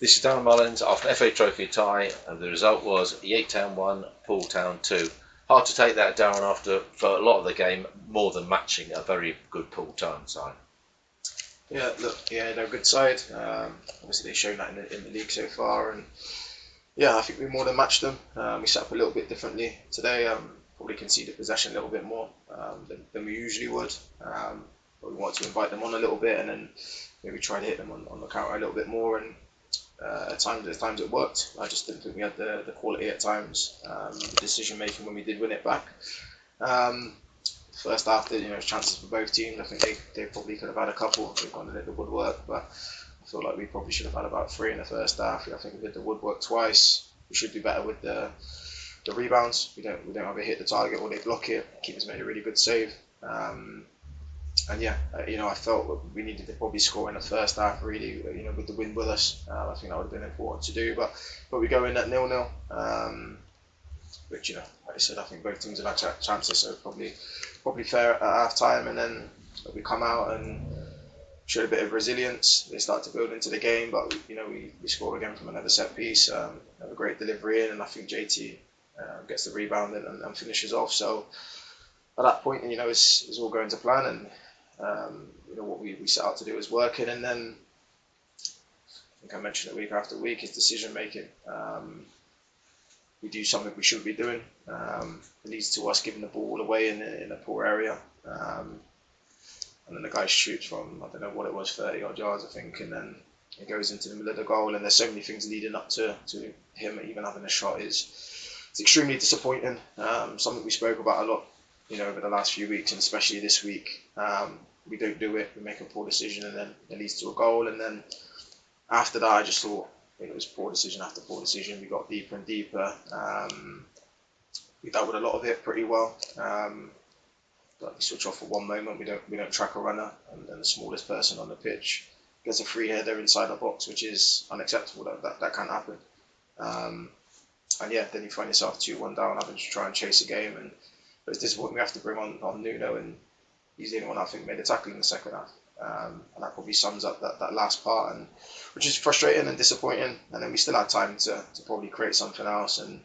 This is Darren Mullins after an FA Trophy tie, and the result was Yate Town 1, Poole Town 2. Hard to take that, Darren, after for a lot of the game, more than matching a very good Poole Town side. Yeah, look, they're a good side. Obviously, they've shown that in the league so far, and yeah, I think we more than matched them. We set up a little bit differently today. Probably conceded possession a little bit more than we usually would. But we wanted to invite them on a little bit, and then maybe try to hit them on the counter a little bit more. And at times it worked. I just didn't think we had the quality at times. The decision making when we did win it back. First half, chances for both teams. I think they probably could have had a couple. They've gone and hit the woodwork, but I feel like we probably should have had about 3 in the first half. I think we did the woodwork twice. We should do better with the rebounds. We don't ever hit the target or they block it. Keeper's made a really good save. And yeah, I felt we needed to probably score in the first half, really, with the win with us. I think that would have been important to do, but we go in at 0-0, which, like I said, I think both teams have had chances, so probably fair at half time, and then we come out and showed a bit of resilience. They start to build into the game, but we score again from another set piece, have a great delivery in, and I think JT gets the rebound and finishes off. So at that point, it's all going to plan, and what we set out to do is working, and then I think I mentioned it week after week is decision making. We do something we shouldn't be doing. It leads to us giving the ball away in a poor area, and then the guy shoots from, I don't know what it was, 30 odd yards I think, and then it goes into the middle of the goal, and there's so many things leading up to him even having a shot. It's extremely disappointing. Something we spoke about a lot over the last few weeks, and especially this week. We don't do it, we make a poor decision, and then it leads to a goal, and then after that I just thought it was poor decision after poor decision. We got deeper and deeper. We dealt with a lot of it pretty well. But we switch off for one moment, we don't track a runner, and then the smallest person on the pitch gets a free header inside the box, which is unacceptable. That can't happen. And yeah, then you find yourself 2-1 down, having to try and chase a game, and it's disappointing. We have to bring on Nuno, and he's the only one I think made a tackle in the second half. And that probably sums up that last part, and which is frustrating and disappointing. And then we still had time to probably create something else, and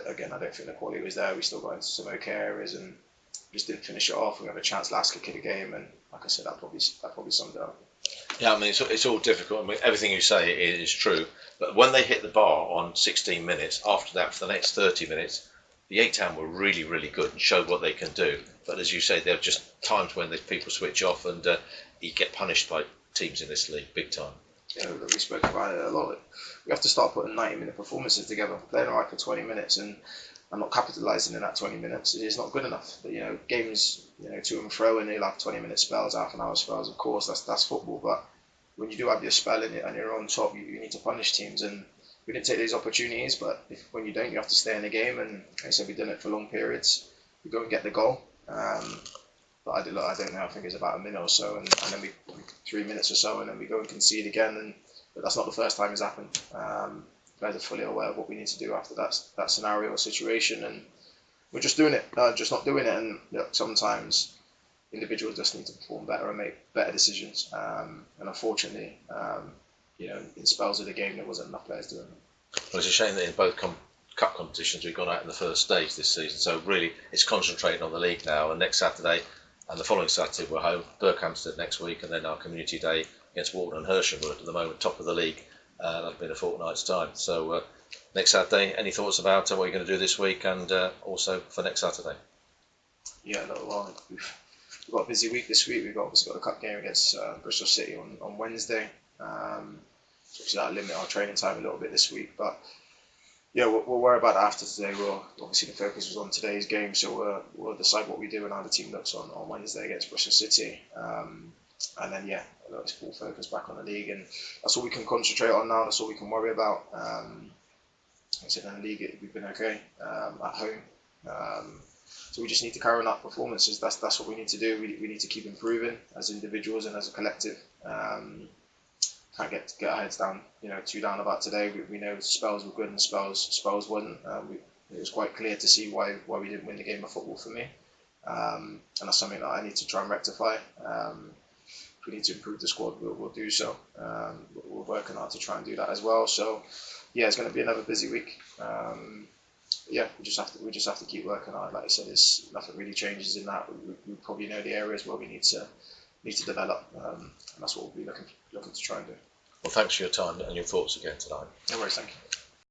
again, I don't think the quality was there. We still got into some okay areas and just didn't finish it off. We had a chance last kick of the game, and like I said, that probably summed it up. Yeah, I mean, it's all difficult. I mean, everything you say is true, but when they hit the bar on 16 minutes, after that, for the next 30 minutes, the Yate Town were really, really good and showed what they can do. But as you say, there are just times when people switch off, and you get punished by teams in this league big time. Yeah, we spoke about it a lot. We have to start putting 90-minute performances together, playing alright for 20 minutes and not capitalising in that 20 minutes. It is not good enough. But, games, to and fro, and you'll have 20-minute spells, half-an-hour spells. Of course, that's football. But when you do have your spell in it and you're on top, you need to punish teams. And we didn't take these opportunities. But when you don't, you have to stay in the game. And like I said, we've done it for long periods. We go and get the goal. But I don't know. I think it's about a minute or so, and then we 3 minutes or so, and then we go and concede again. But that's not the first time it's happened. Players are fully aware of what we need to do after that scenario or situation, and we're just doing it, just not doing it. And sometimes individuals just need to perform better and make better decisions. And unfortunately, in spells of the game, there wasn't enough players doing it. Well, it's a shame that in both cup competitions we've gone out in the first stage this season. So really, it's concentrating on the league now. And next Saturday and the following Saturday we're home, Berkhamsted next week, and then our community day against Walton and Hersham. We're at the moment top of the league. That'll be in a fortnight's time. So next Saturday, any thoughts about what you're going to do this week, and also for next Saturday? Yeah, well, we've got a busy week this week. We've obviously got a cup game against Bristol City on Wednesday. Obviously that'll limit our training time a little bit this week, but yeah, we'll worry about it after today. Obviously the focus was on today's game, so we'll decide what we do and how the team looks on Wednesday against Bristol City. And then it's full focus back on the league, and that's all we can concentrate on now. That's all we can worry about. Like I said, in the league we've been okay at home, so we just need to carry on our performances. That's what we need to do. We need to keep improving as individuals and as a collective. Can't get our heads down, too down about today. We know spells were good and spells wasn't. It was quite clear to see why we didn't win the game of football for me, and that's something that I need to try and rectify. we need to improve the squad, we'll do so. We're working hard to try and do that as well. So yeah, it's going to be another busy week. Yeah, we just have to keep working hard. Like I said, there's nothing really changes in that. We probably know the areas where we need to develop, and that's what we'll be looking to try and do. Well, thanks for your time and your thoughts again tonight. No worries, thank you.